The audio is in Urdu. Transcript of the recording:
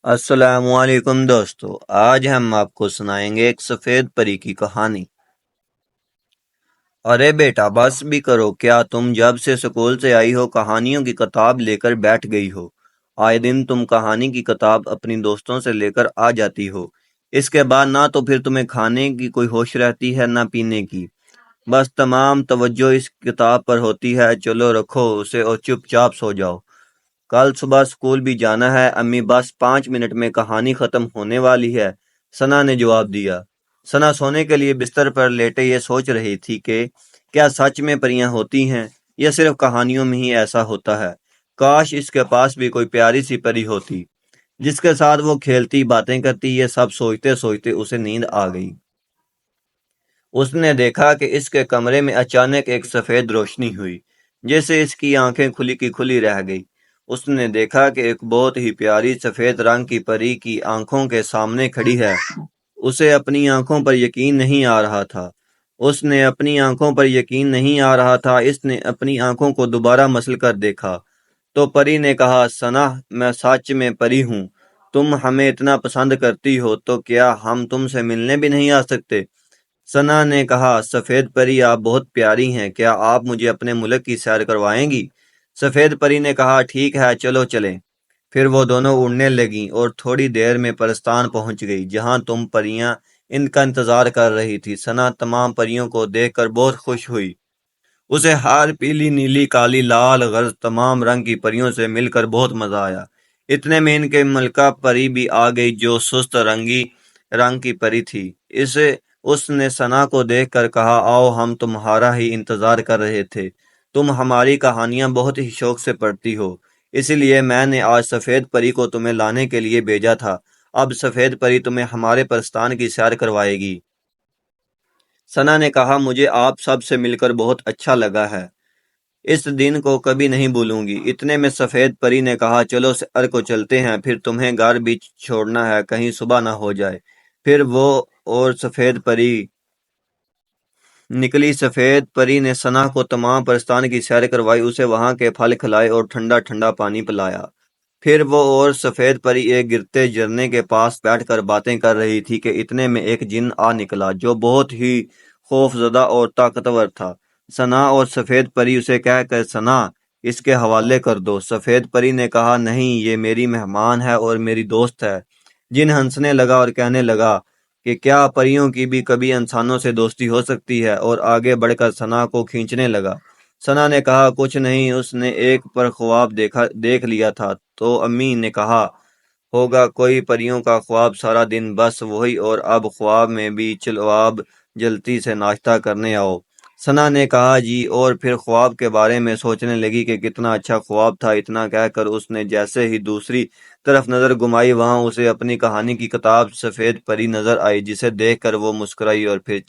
السلام علیکم دوستو، آج ہم آپ کو سنائیں گے ایک سفید پری کی کہانی۔ ارے بیٹا بس بھی کرو، کیا تم جب سے سکول سے آئی ہو کہانیوں کی کتاب لے کر بیٹھ گئی ہو؟ آئے دن تم کہانی کی کتاب اپنی دوستوں سے لے کر آ جاتی ہو، اس کے بعد نہ تو پھر تمہیں کھانے کی کوئی ہوش رہتی ہے نہ پینے کی، بس تمام توجہ اس کتاب پر ہوتی ہے۔ چلو رکھو اسے اور چپ چاپ سو جاؤ، کل صبح اسکول بھی جانا ہے۔ امی بس 5 منٹ میں کہانی ختم ہونے والی ہے، ثنا نے جواب دیا۔ ثنا سونے کے لیے بستر پر لیٹے یہ سوچ رہی تھی کہ کیا سچ میں پریاں ہوتی ہیں یا صرف کہانیوں میں ہی ایسا ہوتا ہے؟ کاش اس کے پاس بھی کوئی پیاری سی پری ہوتی جس کے ساتھ وہ کھیلتی باتیں کرتی۔ یہ سب سوچتے سوچتے اسے نیند آ گئی۔ اس نے دیکھا کہ اس کے کمرے میں اچانک ایک سفید روشنی ہوئی، جیسے اس کی آنکھیں کھلی کی کھلی رہ گئی۔ اس نے دیکھا کہ ایک بہت ہی پیاری سفید رنگ کی پری کی آنکھوں کے سامنے کھڑی ہے۔ اسے اپنی آنکھوں پر یقین نہیں آ رہا تھا۔ اس نے اپنی آنکھوں کو دوبارہ مسل کر دیکھا تو پری نے کہا، ثنا میں سچ میں پری ہوں، تم ہمیں اتنا پسند کرتی ہو تو کیا ہم تم سے ملنے بھی نہیں آ سکتے؟ ثنا نے کہا، سفید پری آپ بہت پیاری ہیں، کیا آپ مجھے اپنے ملک کی سیر کروائیں گی؟ سفید پری نے کہا، ٹھیک ہے چلو چلیں۔ پھر وہ دونوں اڑنے لگیں اور تھوڑی دیر میں پرستان پہنچ گئی جہاں تم پریاں ان کا انتظار کر رہی تھی۔ ثنا تمام پریوں کو دیکھ کر بہت خوش ہوئی۔ اسے ہر پیلی نیلی کالی لال غرض تمام رنگ کی پریوں سے مل کر بہت مزہ آیا۔ اتنے میں ان کے ملکہ پری بھی آ گئی جو سست رنگی رنگ کی پری تھی۔ اس نے ثنا کو دیکھ کر کہا، آؤ ہم تمہارا ہی انتظار کر رہے تھے، تم ہماری کہانیاں بہت ہی شوق سے پڑھتی ہو، اسی لیے میں نے آج سفید پری کو تمہیں لانے کے لیے بھیجا تھا۔ اب سفید پری تمہیں ہمارے پرستان کی سیر کروائے گی۔ ثنا نے کہا، مجھے آپ سب سے مل کر بہت اچھا لگا ہے، اس دن کو کبھی نہیں بھولوں گی۔ اتنے میں سفید پری نے کہا، چلو سیر کو چلتے ہیں، پھر تمہیں گھر بھی چھوڑنا ہے، کہیں صبح نہ ہو جائے۔ پھر وہ اور سفید پری نکلی۔ سفید پری نے ثنا کو تمام پرستان کی سیر کروائی، اسے وہاں کے پھل کھلائے اور ٹھنڈا ٹھنڈا پانی پلایا۔ پھر وہ اور سفید پری ایک گرتے جھرنے کے پاس بیٹھ کر باتیں کر رہی تھی کہ اتنے میں ایک جن آ نکلا جو بہت ہی خوف زدہ اور طاقتور تھا۔ ثنا اور سفید پری اسے کہہ کر، ثنا اس کے حوالے کر دو۔ سفید پری نے کہا، نہیں، یہ میری مہمان ہے اور میری دوست ہے۔ جن ہنسنے لگا اور کہنے لگا کہ کیا پریوں کی بھی کبھی انسانوں سے دوستی ہو سکتی ہے، اور آگے بڑھ کر ثنا کو کھینچنے لگا۔ ثنا نے کہا، کچھ نہیں، اس نے ایک پر خواب دیکھ لیا تھا۔ تو امی نے کہا ہوگا کوئی پریوں کا خواب سارا دن، بس وہی، اور اب خواب میں بھی چلو اب جلدی سے ناشتہ کرنے آؤ۔ ثنا نے کہا، جی، اور پھر خواب کے بارے میں سوچنے لگی کہ کتنا اچھا خواب تھا۔ اتنا کہہ کر اس نے جیسے ہی دوسری طرف نظر گھمائی، وہاں اسے اپنی کہانی کی کتاب سفید پری نظر آئی، جسے دیکھ کر وہ مسکرائی اور پھر